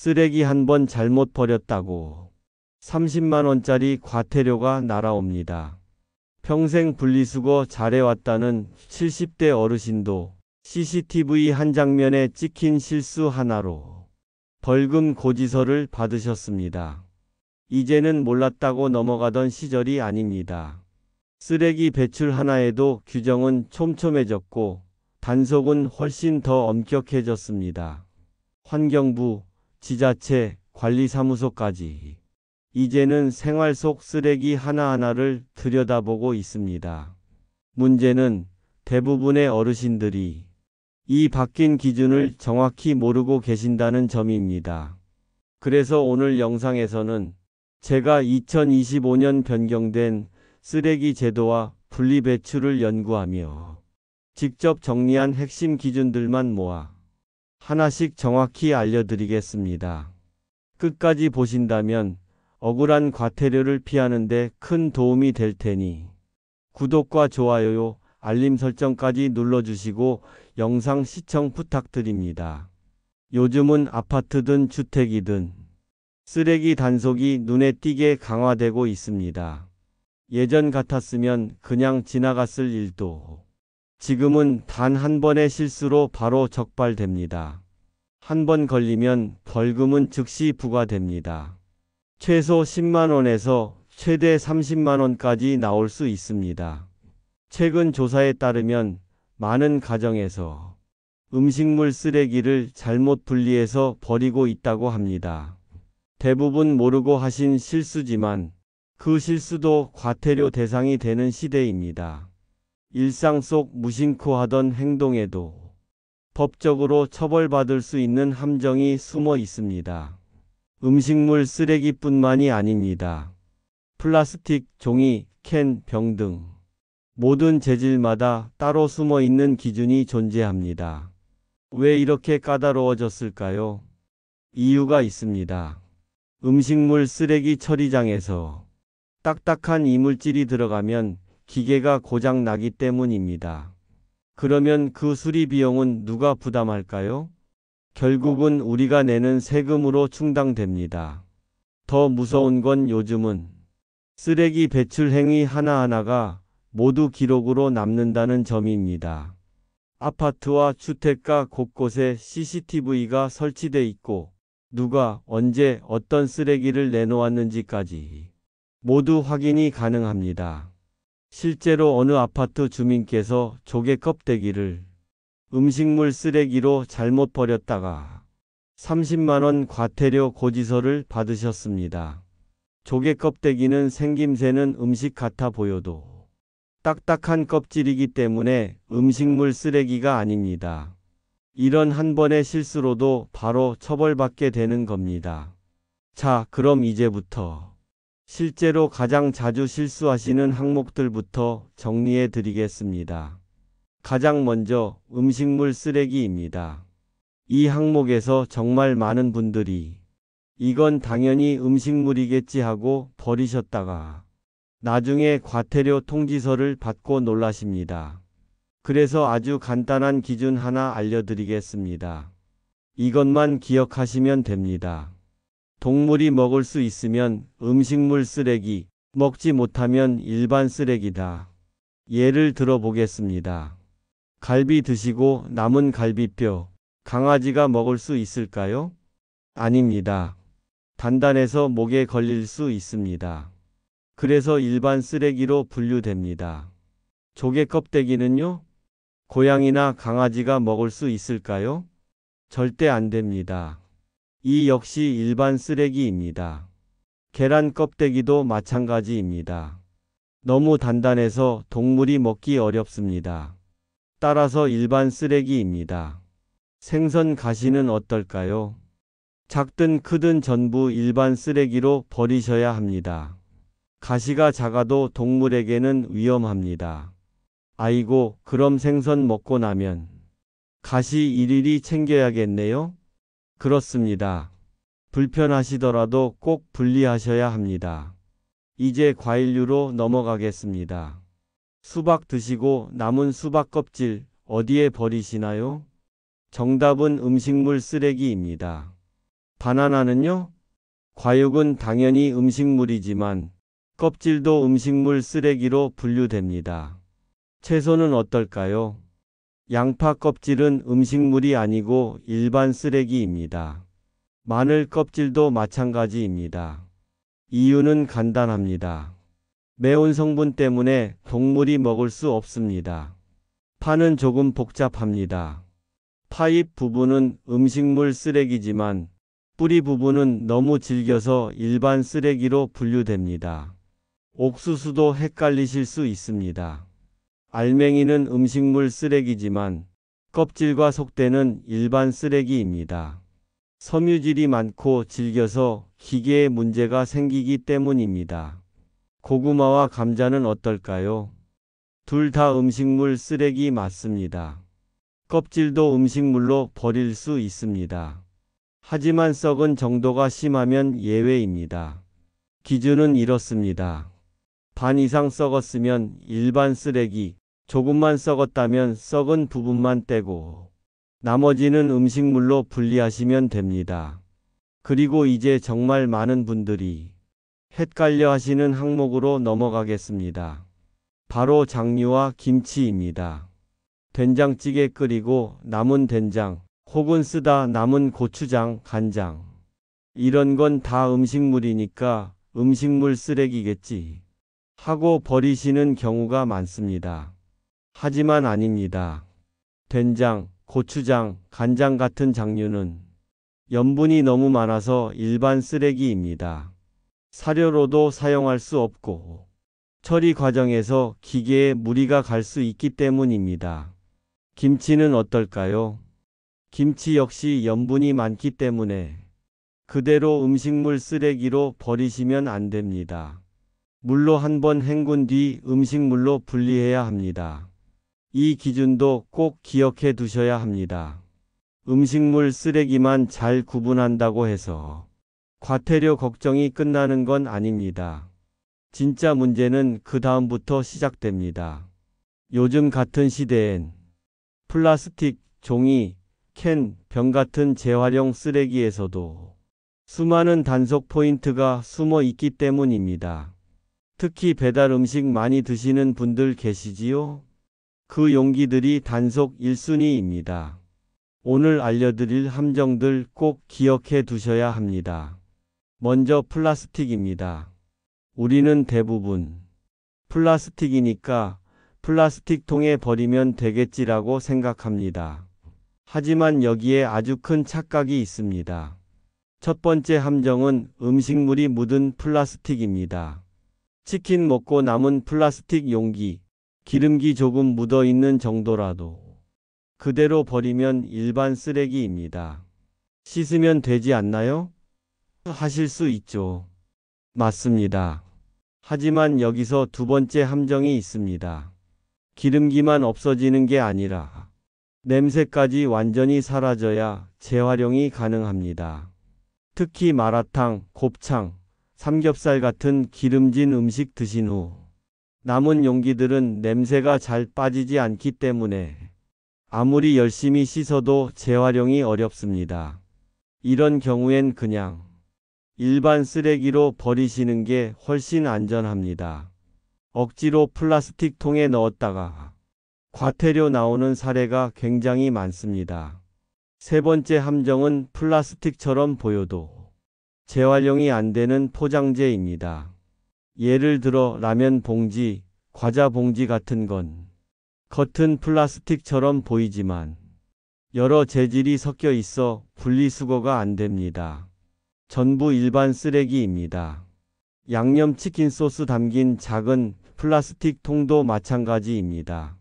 쓰레기 한 번 잘못 버렸다고 30만 원짜리 과태료가 날아옵니다. 평생 분리수거 잘해왔다는 70대 어르신도 CCTV 한 장면에 찍힌 실수 하나로 벌금 고지서를 받으셨습니다. 이제는 몰랐다고 넘어가던 시절이 아닙니다. 쓰레기 배출 하나에도 규정은 촘촘해졌고 단속은 훨씬 더 엄격해졌습니다. 환경부, 지자체, 관리사무소까지 이제는 생활 속 쓰레기 하나하나를 들여다보고 있습니다. 문제는 대부분의 어르신들이 이 바뀐 기준을 정확히 모르고 계신다는 점입니다. 그래서 오늘 영상에서는 제가 2025년 변경된 쓰레기 제도와 분리배출을 연구하며 직접 정리한 핵심 기준들만 모아 하나씩 정확히 알려드리겠습니다. 끝까지 보신다면 억울한 과태료를 피하는 데 큰 도움이 될 테니 구독과 좋아요, 알림 설정까지 눌러주시고 영상 시청 부탁드립니다. 요즘은 아파트든 주택이든 쓰레기 단속이 눈에 띄게 강화되고 있습니다. 예전 같았으면 그냥 지나갔을 일도 지금은 단 한 번의 실수로 바로 적발됩니다. 한 번 걸리면 벌금은 즉시 부과됩니다. 최소 10만 원에서 최대 30만 원까지 나올 수 있습니다. 최근 조사에 따르면 많은 가정에서 음식물 쓰레기를 잘못 분리해서 버리고 있다고 합니다. 대부분 모르고 하신 실수지만 그 실수도 과태료 대상이 되는 시대입니다. 일상 속 무심코 하던 행동에도 법적으로 처벌받을 수 있는 함정이 숨어 있습니다. 음식물 쓰레기뿐만이 아닙니다. 플라스틱, 종이, 캔, 병 등 모든 재질마다 따로 숨어 있는 기준이 존재합니다. 왜 이렇게 까다로워졌을까요? 이유가 있습니다. 음식물 쓰레기 처리장에서 딱딱한 이물질이 들어가면 기계가 고장 나기 때문입니다. 그러면 그 수리 비용은 누가 부담할까요? 결국은 우리가 내는 세금으로 충당됩니다. 더 무서운 건 요즘은 쓰레기 배출 행위 하나하나가 모두 기록으로 남는다는 점입니다. 아파트와 주택가 곳곳에 CCTV가 설치돼 있고 누가 언제 어떤 쓰레기를 내놓았는지까지 모두 확인이 가능합니다. 실제로 어느 아파트 주민께서 조개 껍데기를 음식물 쓰레기로 잘못 버렸다가 30만 원 과태료 고지서를 받으셨습니다. 조개 껍데기는 생김새는 음식 같아 보여도 딱딱한 껍질이기 때문에 음식물 쓰레기가 아닙니다. 이런 한 번의 실수로도 바로 처벌받게 되는 겁니다. 자, 그럼 이제부터 실제로 가장 자주 실수하시는 항목들부터 정리해 드리겠습니다. 가장 먼저 음식물 쓰레기입니다. 이 항목에서 정말 많은 분들이 이건 당연히 음식물이겠지 하고 버리셨다가 나중에 과태료 통지서를 받고 놀라십니다. 그래서 아주 간단한 기준 하나 알려드리겠습니다. 이것만 기억하시면 됩니다. 동물이 먹을 수 있으면 음식물 쓰레기, 먹지 못하면 일반 쓰레기다. 예를 들어 보겠습니다. 갈비 드시고 남은 갈비뼈, 강아지가 먹을 수 있을까요? 아닙니다. 단단해서 목에 걸릴 수 있습니다. 그래서 일반 쓰레기로 분류됩니다. 조개 껍데기는요? 고양이나 강아지가 먹을 수 있을까요? 절대 안 됩니다. 이 역시 일반 쓰레기입니다. 계란 껍데기도 마찬가지입니다. 너무 단단해서 동물이 먹기 어렵습니다. 따라서 일반 쓰레기입니다. 생선 가시는 어떨까요? 작든 크든 전부 일반 쓰레기로 버리셔야 합니다. 가시가 작아도 동물에게는 위험합니다. 아이고, 그럼 생선 먹고 나면 가시 일일이 챙겨야겠네요? 그렇습니다. 불편하시더라도 꼭 분리하셔야 합니다. 이제 과일류로 넘어가겠습니다. 수박 드시고 남은 수박 껍질 어디에 버리시나요? 정답은 음식물 쓰레기입니다. 바나나는요? 과육은 당연히 음식물이지만 껍질도 음식물 쓰레기로 분류됩니다. 채소는 어떨까요? 양파 껍질은 음식물이 아니고 일반 쓰레기입니다. 마늘 껍질도 마찬가지입니다. 이유는 간단합니다. 매운 성분 때문에 동물이 먹을 수 없습니다. 파는 조금 복잡합니다. 파잎 부분은 음식물 쓰레기지만 뿌리 부분은 너무 질겨서 일반 쓰레기로 분류됩니다. 옥수수도 헷갈리실 수 있습니다. 알맹이는 음식물 쓰레기지만 껍질과 속대는 일반 쓰레기입니다. 섬유질이 많고 질겨서 기계에 문제가 생기기 때문입니다. 고구마와 감자는 어떨까요? 둘 다 음식물 쓰레기 맞습니다. 껍질도 음식물로 버릴 수 있습니다. 하지만 썩은 정도가 심하면 예외입니다. 기준은 이렇습니다. 반 이상 썩었으면 일반 쓰레기, 조금만 썩었다면 썩은 부분만 떼고 나머지는 음식물로 분리하시면 됩니다. 그리고 이제 정말 많은 분들이 헷갈려 하시는 항목으로 넘어가겠습니다. 바로 장류와 김치입니다. 된장찌개 끓이고 남은 된장, 혹은 쓰다 남은 고추장, 간장. 이런 건 다 음식물이니까 음식물 쓰레기겠지 하고 버리시는 경우가 많습니다. 하지만 아닙니다. 된장, 고추장, 간장 같은 장류는 염분이 너무 많아서 일반 쓰레기입니다. 사료로도 사용할 수 없고 처리 과정에서 기계에 무리가 갈 수 있기 때문입니다. 김치는 어떨까요? 김치 역시 염분이 많기 때문에 그대로 음식물 쓰레기로 버리시면 안 됩니다. 물로 한번 헹군 뒤 음식물로 분리해야 합니다. 이 기준도 꼭 기억해 두셔야 합니다. 음식물 쓰레기만 잘 구분한다고 해서 과태료 걱정이 끝나는 건 아닙니다. 진짜 문제는 그 다음부터 시작됩니다. 요즘 같은 시대엔 플라스틱, 종이, 캔, 병 같은 재활용 쓰레기에서도 수많은 단속 포인트가 숨어 있기 때문입니다. 특히 배달 음식 많이 드시는 분들 계시지요? 그 용기들이 단속 1순위입니다. 오늘 알려드릴 함정들 꼭 기억해 두셔야 합니다. 먼저 플라스틱입니다. 우리는 대부분 플라스틱이니까 플라스틱 통에 버리면 되겠지라고 생각합니다. 하지만 여기에 아주 큰 착각이 있습니다. 첫 번째 함정은 음식물이 묻은 플라스틱입니다. 치킨 먹고 남은 플라스틱 용기, 기름기 조금 묻어 있는 정도라도 그대로 버리면 일반 쓰레기입니다. 씻으면 되지 않나요? 하실 수 있죠. 맞습니다. 하지만 여기서 두 번째 함정이 있습니다. 기름기만 없어지는 게 아니라 냄새까지 완전히 사라져야 재활용이 가능합니다. 특히 마라탕, 곱창, 삼겹살 같은 기름진 음식 드신 후 남은 용기들은 냄새가 잘 빠지지 않기 때문에 아무리 열심히 씻어도 재활용이 어렵습니다. 이런 경우엔 그냥 일반 쓰레기로 버리시는 게 훨씬 안전합니다. 억지로 플라스틱 통에 넣었다가 과태료 나오는 사례가 굉장히 많습니다. 세 번째 함정은 플라스틱처럼 보여도 재활용이 안 되는 포장재입니다. 예를 들어 라면 봉지, 과자 봉지 같은 건 겉은 플라스틱처럼 보이지만 여러 재질이 섞여 있어 분리수거가 안 됩니다. 전부 일반 쓰레기입니다. 양념치킨 소스 담긴 작은 플라스틱 통도 마찬가지입니다.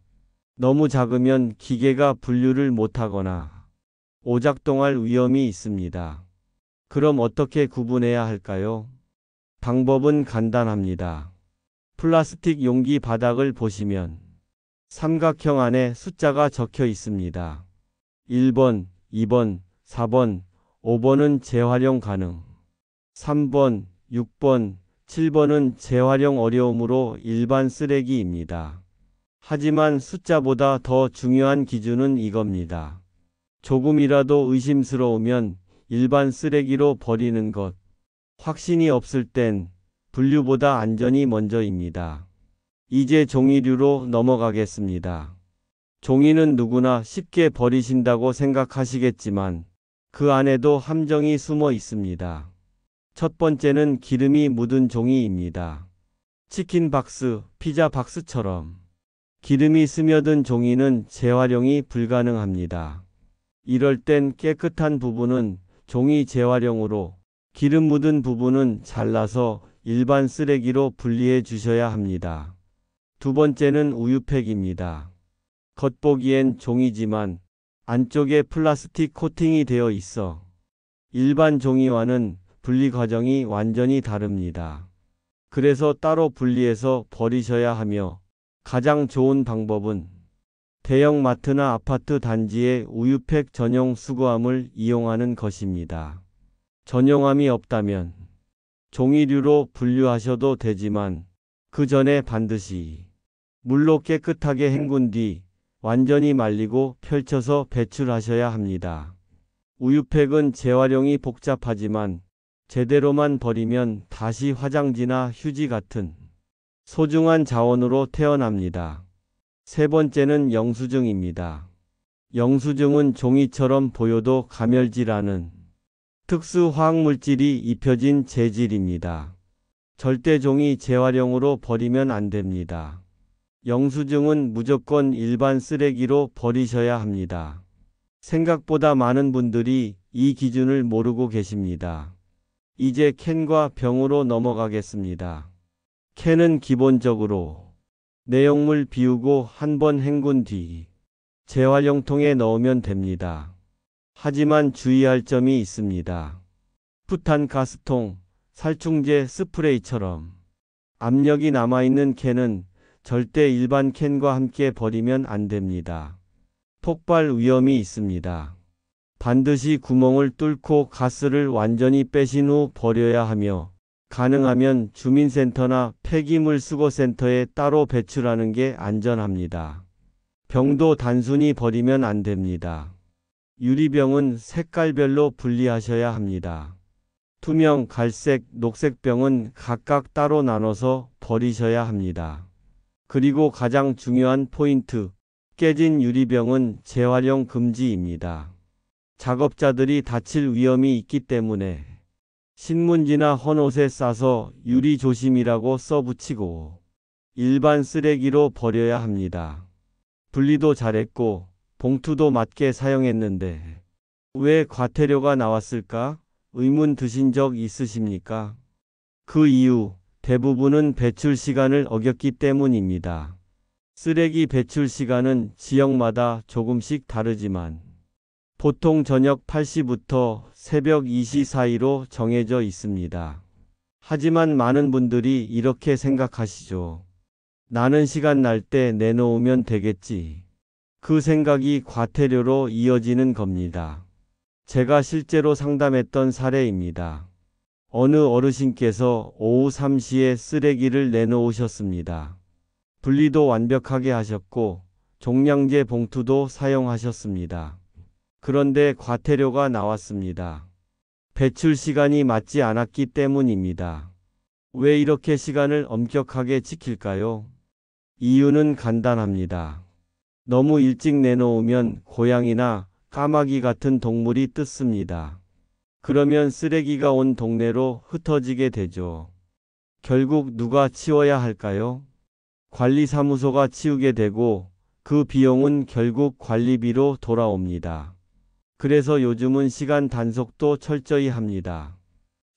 너무 작으면 기계가 분류를 못하거나 오작동할 위험이 있습니다. 그럼 어떻게 구분해야 할까요? 방법은 간단합니다. 플라스틱 용기 바닥을 보시면 삼각형 안에 숫자가 적혀 있습니다. 1번, 2번, 4번, 5번은 재활용 가능. 3번, 6번, 7번은 재활용 어려움으로 일반 쓰레기입니다. 하지만 숫자보다 더 중요한 기준은 이겁니다. 조금이라도 의심스러우면 일반 쓰레기로 버리는 것. 확신이 없을 땐 분류보다 안전이 먼저입니다. 이제 종이류로 넘어가겠습니다. 종이는 누구나 쉽게 버리신다고 생각하시겠지만 그 안에도 함정이 숨어 있습니다. 첫 번째는 기름이 묻은 종이입니다. 치킨 박스, 피자 박스처럼 기름이 스며든 종이는 재활용이 불가능합니다. 이럴 땐 깨끗한 부분은 종이 재활용으로, 기름 묻은 부분은 잘라서 일반 쓰레기로 분리해 주셔야 합니다. 두 번째는 우유팩입니다. 겉보기엔 종이지만 안쪽에 플라스틱 코팅이 되어 있어 일반 종이와는 분리 과정이 완전히 다릅니다. 그래서 따로 분리해서 버리셔야 하며, 가장 좋은 방법은 대형 마트나 아파트 단지의 우유팩 전용 수거함을 이용하는 것입니다. 전용함이 없다면 종이류로 분류하셔도 되지만 그 전에 반드시 물로 깨끗하게 헹군 뒤 완전히 말리고 펼쳐서 배출하셔야 합니다. 우유팩은 재활용이 복잡하지만 제대로만 버리면 다시 화장지나 휴지 같은 소중한 자원으로 태어납니다. 세 번째는 영수증입니다. 영수증은 종이처럼 보여도 가멸질하는 특수 화학물질이 입혀진 재질입니다. 절대 종이 재활용으로 버리면 안 됩니다. 영수증은 무조건 일반 쓰레기로 버리셔야 합니다. 생각보다 많은 분들이 이 기준을 모르고 계십니다. 이제 캔과 병으로 넘어가겠습니다. 캔은 기본적으로 내용물 비우고 한 번 헹군 뒤 재활용통에 넣으면 됩니다. 하지만 주의할 점이 있습니다. 부탄 가스통, 살충제 스프레이처럼 압력이 남아있는 캔은 절대 일반 캔과 함께 버리면 안 됩니다. 폭발 위험이 있습니다. 반드시 구멍을 뚫고 가스를 완전히 빼신 후 버려야 하며, 가능하면 주민센터나 폐기물 수거센터에 따로 배출하는 게 안전합니다. 병도 단순히 버리면 안 됩니다. 유리병은 색깔별로 분리하셔야 합니다. 투명, 갈색, 녹색 병은 각각 따로 나눠서 버리셔야 합니다. 그리고 가장 중요한 포인트, 깨진 유리병은 재활용 금지입니다. 작업자들이 다칠 위험이 있기 때문에 신문지나 헌옷에 싸서 유리 조심이라고 써붙이고 일반 쓰레기로 버려야 합니다. 분리도 잘했고 봉투도 맞게 사용했는데 왜 과태료가 나왔을까? 의문 드신 적 있으십니까? 그 이유 대부분은 배출 시간을 어겼기 때문입니다. 쓰레기 배출 시간은 지역마다 조금씩 다르지만 보통 저녁 8시부터 새벽 2시 사이로 정해져 있습니다. 하지만 많은 분들이 이렇게 생각하시죠. 나는 시간 날 때 내놓으면 되겠지. 그 생각이 과태료로 이어지는 겁니다. 제가 실제로 상담했던 사례입니다. 어느 어르신께서 오후 3시에 쓰레기를 내놓으셨습니다. 분리도 완벽하게 하셨고 종량제 봉투도 사용하셨습니다. 그런데 과태료가 나왔습니다. 배출 시간이 맞지 않았기 때문입니다. 왜 이렇게 시간을 엄격하게 지킬까요? 이유는 간단합니다. 너무 일찍 내놓으면 고양이나 까마귀 같은 동물이 뜯습니다. 그러면 쓰레기가 온 동네로 흩어지게 되죠. 결국 누가 치워야 할까요? 관리사무소가 치우게 되고 그 비용은 결국 관리비로 돌아옵니다. 그래서 요즘은 시간 단속도 철저히 합니다.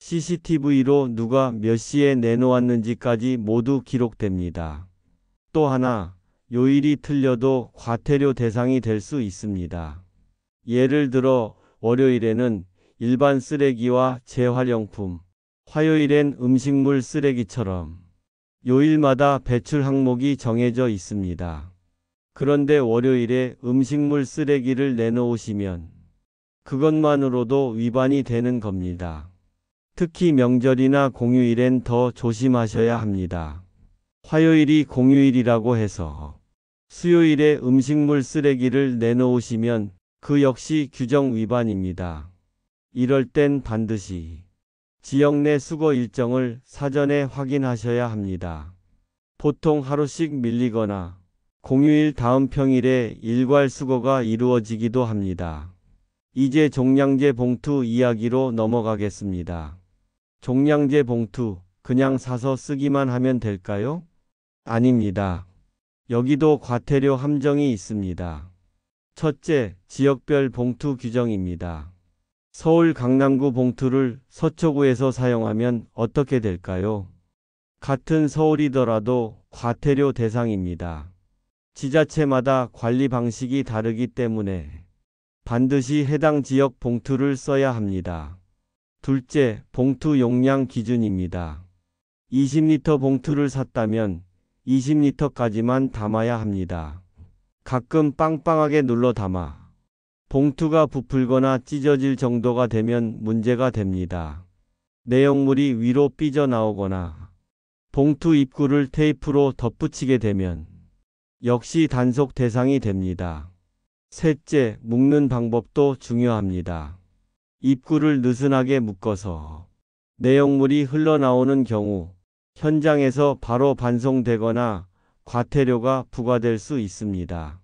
CCTV로 누가 몇 시에 내놓았는지까지 모두 기록됩니다. 또 하나, 요일이 틀려도 과태료 대상이 될 수 있습니다. 예를 들어 월요일에는 일반 쓰레기와 재활용품, 화요일엔 음식물 쓰레기처럼 요일마다 배출 항목이 정해져 있습니다. 그런데 월요일에 음식물 쓰레기를 내놓으시면 그것만으로도 위반이 되는 겁니다. 특히 명절이나 공휴일엔 더 조심하셔야 합니다. 화요일이 공휴일이라고 해서 수요일에 음식물 쓰레기를 내놓으시면 그 역시 규정 위반입니다. 이럴 땐 반드시 지역 내 수거 일정을 사전에 확인하셔야 합니다. 보통 하루씩 밀리거나 공휴일 다음 평일에 일괄 수거가 이루어지기도 합니다. 이제 종량제 봉투 이야기로 넘어가겠습니다. 종량제 봉투 그냥 사서 쓰기만 하면 될까요? 아닙니다. 여기도 과태료 함정이 있습니다. 첫째, 지역별 봉투 규정입니다. 서울 강남구 봉투를 서초구에서 사용하면 어떻게 될까요? 같은 서울이더라도 과태료 대상입니다. 지자체마다 관리 방식이 다르기 때문에 반드시 해당 지역 봉투를 써야 합니다. 둘째, 봉투 용량 기준입니다. 20리터 봉투를 샀다면 20리터까지만 담아야 합니다. 가끔 빵빵하게 눌러 담아 봉투가 부풀거나 찢어질 정도가 되면 문제가 됩니다. 내용물이 위로 삐져나오거나 봉투 입구를 테이프로 덧붙이게 되면 역시 단속 대상이 됩니다. 셋째, 묶는 방법도 중요합니다. 입구를 느슨하게 묶어서 내용물이 흘러나오는 경우 현장에서 바로 반송되거나 과태료가 부과될 수 있습니다.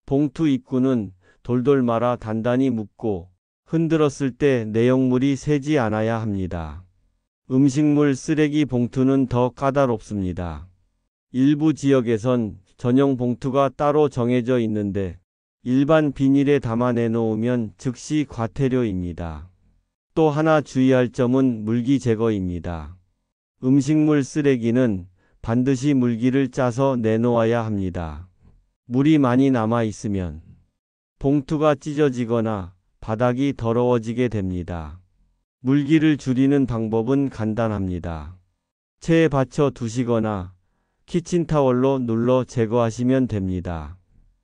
봉투 입구는 돌돌 말아 단단히 묶고 흔들었을 때 내용물이 새지 않아야 합니다. 음식물 쓰레기 봉투는 더 까다롭습니다. 일부 지역에선 전용 봉투가 따로 정해져 있는데 일반 비닐에 담아 내놓으면 즉시 과태료입니다. 또 하나 주의할 점은 물기 제거입니다. 음식물 쓰레기는 반드시 물기를 짜서 내놓아야 합니다. 물이 많이 남아 있으면 봉투가 찢어지거나 바닥이 더러워지게 됩니다. 물기를 줄이는 방법은 간단합니다. 체에 받쳐 두시거나 키친타월로 눌러 제거하시면 됩니다.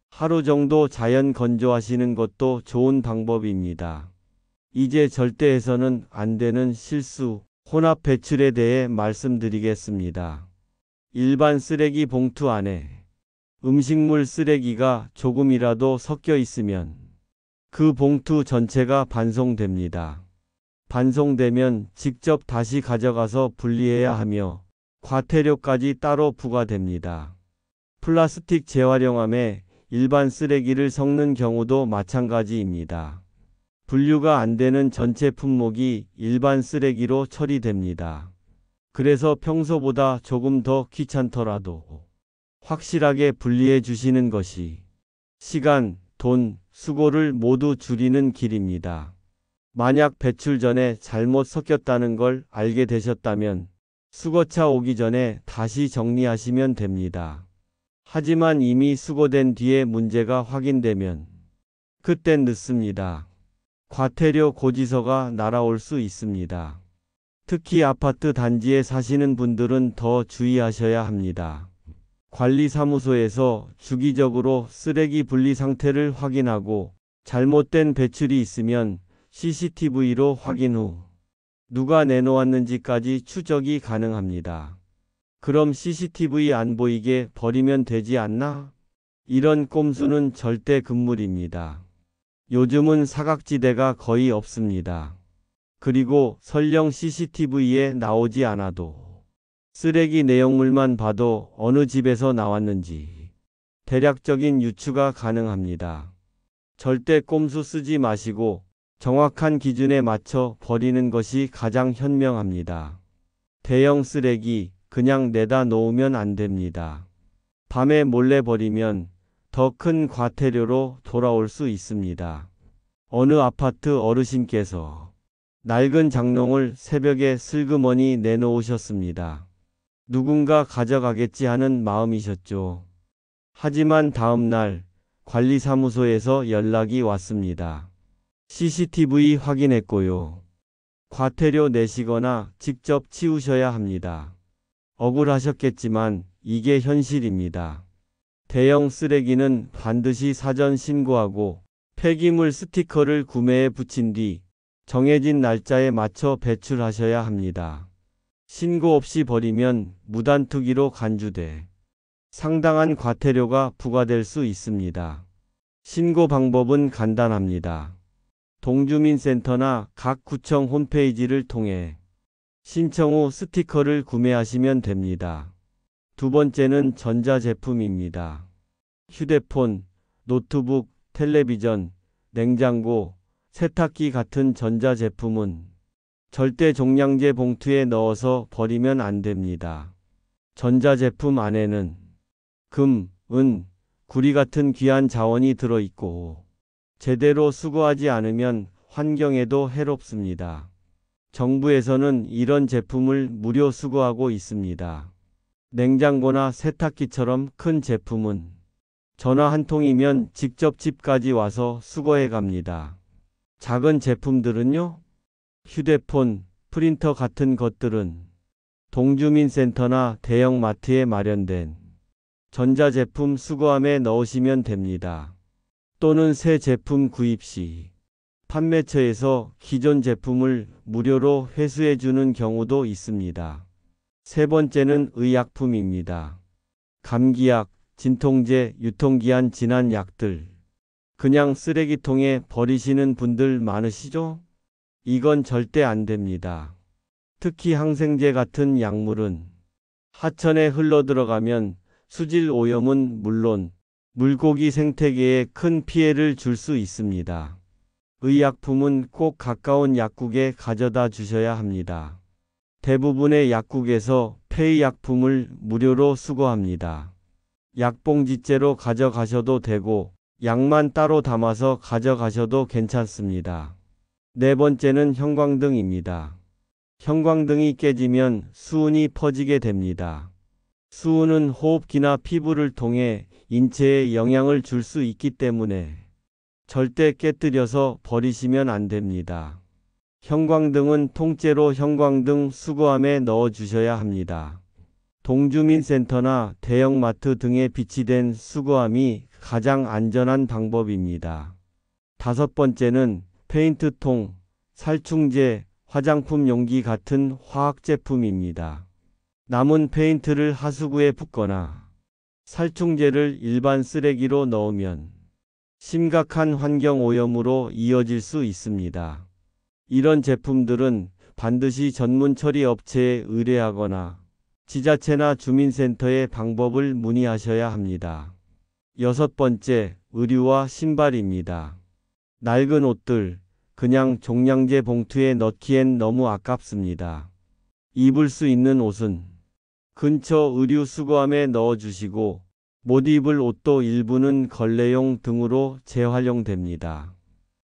하루 정도 자연 건조하시는 것도 좋은 방법입니다. 이제 절대 해서는 안 되는 실수, 혼합 배출에 대해 말씀드리겠습니다. 일반 쓰레기 봉투 안에 음식물 쓰레기가 조금이라도 섞여 있으면 그 봉투 전체가 반송됩니다. 반송되면 직접 다시 가져가서 분리해야 하며 과태료까지 따로 부과됩니다. 플라스틱 재활용함에 일반 쓰레기를 섞는 경우도 마찬가지입니다. 분류가 안 되는 전체 품목이 일반 쓰레기로 처리됩니다. 그래서 평소보다 조금 더 귀찮더라도 확실하게 분리해 주시는 것이 시간, 돈, 수고를 모두 줄이는 길입니다. 만약 배출 전에 잘못 섞였다는 걸 알게 되셨다면 수거차 오기 전에 다시 정리하시면 됩니다. 하지만 이미 수거된 뒤에 문제가 확인되면 그땐 늦습니다. 과태료 고지서가 날아올 수 있습니다. 특히 아파트 단지에 사시는 분들은 더 주의하셔야 합니다. 관리사무소에서 주기적으로 쓰레기 분리 상태를 확인하고 잘못된 배출이 있으면 CCTV로 확인 후 누가 내놓았는지까지 추적이 가능합니다. 그럼 CCTV 안 보이게 버리면 되지 않나? 이런 꼼수는 절대 금물입니다. 요즘은 사각지대가 거의 없습니다. 그리고 설령 CCTV에 나오지 않아도 쓰레기 내용물만 봐도 어느 집에서 나왔는지 대략적인 유추가 가능합니다. 절대 꼼수 쓰지 마시고 정확한 기준에 맞춰 버리는 것이 가장 현명합니다. 대형 쓰레기 그냥 내다 놓으면 안 됩니다. 밤에 몰래 버리면 더 큰 과태료로 돌아올 수 있습니다. 어느 아파트 어르신께서 낡은 장롱을 새벽에 슬그머니 내놓으셨습니다. 누군가 가져가겠지 하는 마음이셨죠. 하지만 다음날 관리사무소에서 연락이 왔습니다. CCTV 확인했고요. 과태료 내시거나 직접 치우셔야 합니다. 억울하셨겠지만 이게 현실입니다. 대형 쓰레기는 반드시 사전 신고하고 폐기물 스티커를 구매해 붙인 뒤 정해진 날짜에 맞춰 배출하셔야 합니다. 신고 없이 버리면 무단투기로 간주돼 상당한 과태료가 부과될 수 있습니다. 신고 방법은 간단합니다. 동주민센터나 각 구청 홈페이지를 통해 신청 후 스티커를 구매하시면 됩니다. 두 번째는 전자제품입니다. 휴대폰, 노트북, 텔레비전, 냉장고, 세탁기 같은 전자제품은 절대 종량제 봉투에 넣어서 버리면 안 됩니다. 전자제품 안에는 금, 은, 구리 같은 귀한 자원이 들어있고 제대로 수거하지 않으면 환경에도 해롭습니다. 정부에서는 이런 제품을 무료 수거하고 있습니다. 냉장고나 세탁기처럼 큰 제품은 전화 한 통이면 직접 집까지 와서 수거해 갑니다. 작은 제품들은요? 휴대폰, 프린터 같은 것들은 동주민센터나 대형마트에 마련된 전자제품 수거함에 넣으시면 됩니다. 또는 새 제품 구입 시 판매처에서 기존 제품을 무료로 회수해 주는 경우도 있습니다. 세 번째는 의약품입니다. 감기약, 진통제, 유통기한 지난 약들. 그냥 쓰레기통에 버리시는 분들 많으시죠? 이건 절대 안 됩니다. 특히 항생제 같은 약물은 하천에 흘러들어가면 수질 오염은 물론 물고기 생태계에 큰 피해를 줄 수 있습니다. 의약품은 꼭 가까운 약국에 가져다 주셔야 합니다. 대부분의 약국에서 폐의약품을 무료로 수거합니다. 약봉지째로 가져가셔도 되고 약만 따로 담아서 가져가셔도 괜찮습니다. 네 번째는 형광등입니다. 형광등이 깨지면 수은이 퍼지게 됩니다. 수은은 호흡기나 피부를 통해 인체에 영향을 줄 수 있기 때문에 절대 깨뜨려서 버리시면 안 됩니다. 형광등은 통째로 형광등 수거함에 넣어 주셔야 합니다. 동주민센터나 대형마트 등에 비치된 수거함이 가장 안전한 방법입니다. 다섯 번째는 페인트통, 살충제, 화장품 용기 같은 화학제품입니다. 남은 페인트를 하수구에 붓거나 살충제를 일반 쓰레기로 넣으면 심각한 환경오염으로 이어질 수 있습니다. 이런 제품들은 반드시 전문 처리 업체에 의뢰하거나 지자체나 주민센터의 방법을 문의하셔야 합니다. 여섯 번째, 의류와 신발입니다. 낡은 옷들, 그냥 종량제 봉투에 넣기엔 너무 아깝습니다. 입을 수 있는 옷은 근처 의류 수거함에 넣어주시고 못 입을 옷도 일부는 걸레용 등으로 재활용됩니다.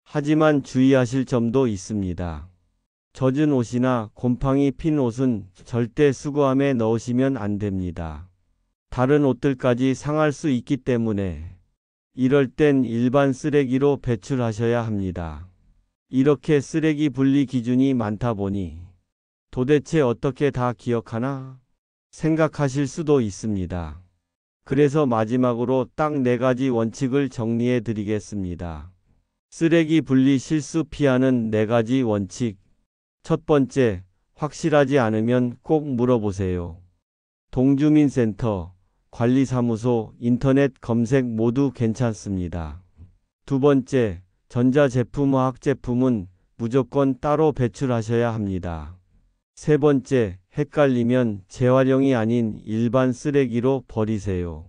하지만 주의하실 점도 있습니다. 젖은 옷이나 곰팡이 핀 옷은 절대 수거함에 넣으시면 안 됩니다. 다른 옷들까지 상할 수 있기 때문에 이럴 땐 일반 쓰레기로 배출하셔야 합니다. 이렇게 쓰레기 분리 기준이 많다 보니 도대체 어떻게 다 기억하나 생각하실 수도 있습니다. 그래서 마지막으로 딱 4가지 원칙을 정리해 드리겠습니다. 쓰레기 분리 실수 피하는 4가지 원칙. 첫 번째, 확실하지 않으면 꼭 물어보세요. 동주민센터, 관리사무소, 인터넷 검색 모두 괜찮습니다. 두 번째, 전자제품, 화학제품은 무조건 따로 배출하셔야 합니다. 세 번째, 헷갈리면 재활용이 아닌 일반 쓰레기로 버리세요.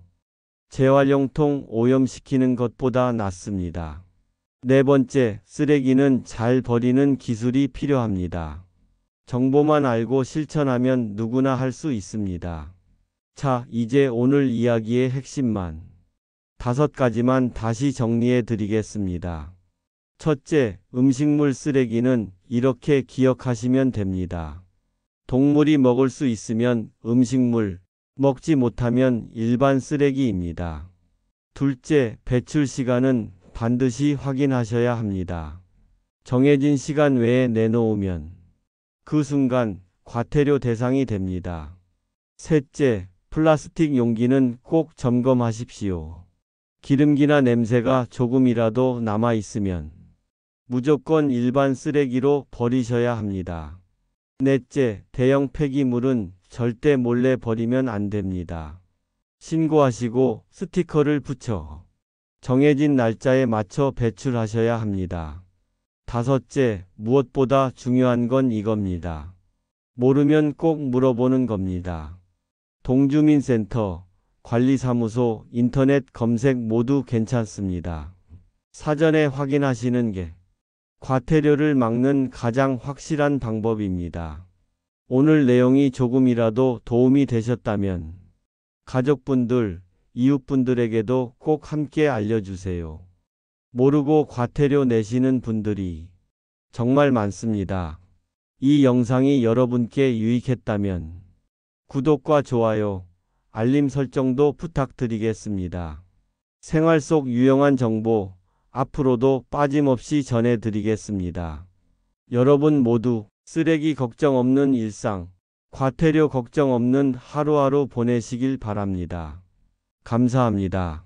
재활용통 오염시키는 것보다 낫습니다. 네 번째, 쓰레기는 잘 버리는 기술이 필요합니다. 정보만 알고 실천하면 누구나 할 수 있습니다. 자, 이제 오늘 이야기의 핵심만 5가지만 다시 정리해 드리겠습니다. 첫째, 음식물 쓰레기는 이렇게 기억하시면 됩니다. 동물이 먹을 수 있으면 음식물, 먹지 못하면 일반 쓰레기입니다. 둘째, 배출 시간은 반드시 확인하셔야 합니다. 정해진 시간 외에 내놓으면 그 순간 과태료 대상이 됩니다. 셋째, 플라스틱 용기는 꼭 점검하십시오. 기름기나 냄새가 조금이라도 남아 있으면 무조건 일반 쓰레기로 버리셔야 합니다. 넷째, 대형 폐기물은 절대 몰래 버리면 안 됩니다. 신고하시고 스티커를 붙여 정해진 날짜에 맞춰 배출하셔야 합니다. 5째, 무엇보다 중요한 건 이겁니다. 모르면 꼭 물어보는 겁니다. 동주민센터, 관리사무소, 인터넷 검색 모두 괜찮습니다. 사전에 확인하시는 게 과태료를 막는 가장 확실한 방법입니다. 오늘 내용이 조금이라도 도움이 되셨다면 가족분들, 이웃분들에게도 꼭 함께 알려주세요. 모르고 과태료 내시는 분들이 정말 많습니다. 이 영상이 여러분께 유익했다면 구독과 좋아요, 알림 설정도 부탁드리겠습니다. 생활 속 유용한 정보 앞으로도 빠짐없이 전해드리겠습니다. 여러분 모두 쓰레기 걱정 없는 일상, 과태료 걱정 없는 하루하루 보내시길 바랍니다. 감사합니다.